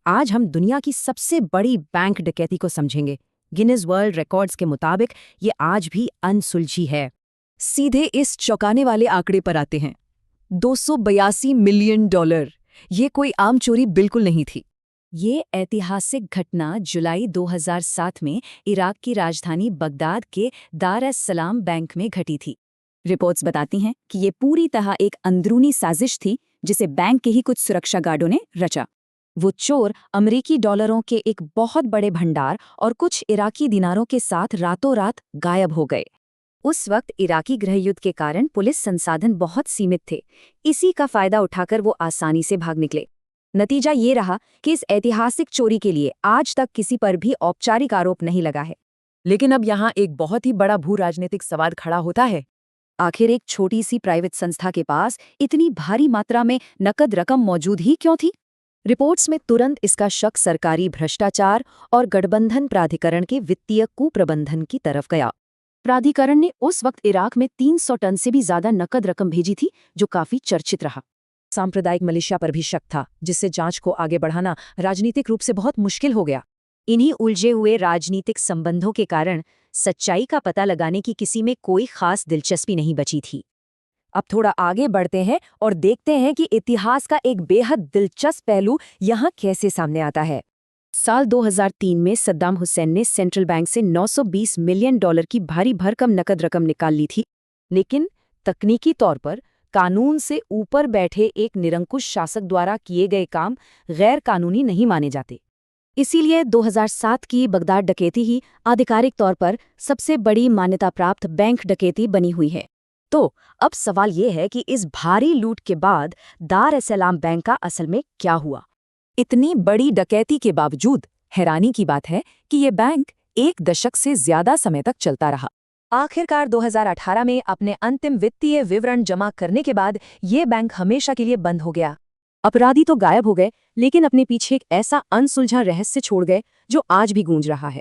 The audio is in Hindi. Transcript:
आज हम दुनिया की सबसे बड़ी बैंक डकैती को समझेंगे। गिनीज वर्ल्ड रिकॉर्ड्स के मुताबिक ये आज भी अनसुलझी है। सीधे इस चौंकाने वाले आंकड़े पर आते हैं। $282 मिलियन। ये कोई आम चोरी बिल्कुल नहीं थी। ये ऐतिहासिक घटना जुलाई 2007 में इराक की राजधानी बगदाद के दार एस सलाम बैंक में घटी थी। रिपोर्ट्स बताती हैं कि ये पूरी तरह एक अंदरूनी साजिश थी जिसे बैंक के ही कुछ सुरक्षा गार्डों ने रचा। वो चोर अमेरिकी डॉलरों के एक बहुत बड़े भंडार और कुछ इराकी दिनारों के साथ रातों रात गायब हो गए। उस वक्त इराकी गृहयुद्ध के कारण पुलिस संसाधन बहुत सीमित थे। इसी का फायदा उठाकर वो आसानी से भाग निकले। नतीजा ये रहा कि इस ऐतिहासिक चोरी के लिए आज तक किसी पर भी औपचारिक आरोप नहीं लगा है। लेकिन अब यहाँ एक बहुत ही बड़ा भू राजनीतिक सवाल खड़ा होता है। आखिर एक छोटी सी प्राइवेट संस्था के पास इतनी भारी मात्रा में नकद रकम मौजूद ही क्यों थी? रिपोर्ट्स में तुरंत इसका शक सरकारी भ्रष्टाचार और गठबंधन प्राधिकरण के वित्तीय कुप्रबंधन की तरफ गया। प्राधिकरण ने उस वक्त इराक में 300 टन से भी ज्यादा नकद रकम भेजी थी, जो काफी चर्चित रहा। सांप्रदायिक मिलिशिया पर भी शक था, जिससे जांच को आगे बढ़ाना राजनीतिक रूप से बहुत मुश्किल हो गया। इन्हीं उलझे हुए राजनीतिक संबंधों के कारण सच्चाई का पता लगाने की किसी में कोई खास दिलचस्पी नहीं बची थी। अब थोड़ा आगे बढ़ते हैं और देखते हैं कि इतिहास का एक बेहद दिलचस्प पहलू यहाँ कैसे सामने आता है। साल 2003 में सद्दाम हुसैन ने सेंट्रल बैंक से $920 मिलियन की भारी भरकम नकद रकम निकाल ली थी, लेकिन तकनीकी तौर पर कानून से ऊपर बैठे एक निरंकुश शासक द्वारा किए गए काम गैर कानूनी नहीं माने जाते। इसीलिए 2007 की बगदाद डकैती ही आधिकारिक तौर पर सबसे बड़ी मान्यता प्राप्त बैंक डकैती बनी हुई है। तो अब सवाल ये है कि इस भारी लूट के बाद दार एस सलाम बैंक का असल में क्या हुआ? इतनी बड़ी डकैती के बावजूद हैरानी की बात है कि ये बैंक एक दशक से ज्यादा समय तक चलता रहा। आखिरकार 2018 में अपने अंतिम वित्तीय विवरण जमा करने के बाद ये बैंक हमेशा के लिए बंद हो गया। अपराधी तो गायब हो गए, लेकिन अपने पीछे एक ऐसा अनसुलझा रहस्य छोड़ गए जो आज भी गूंज रहा है।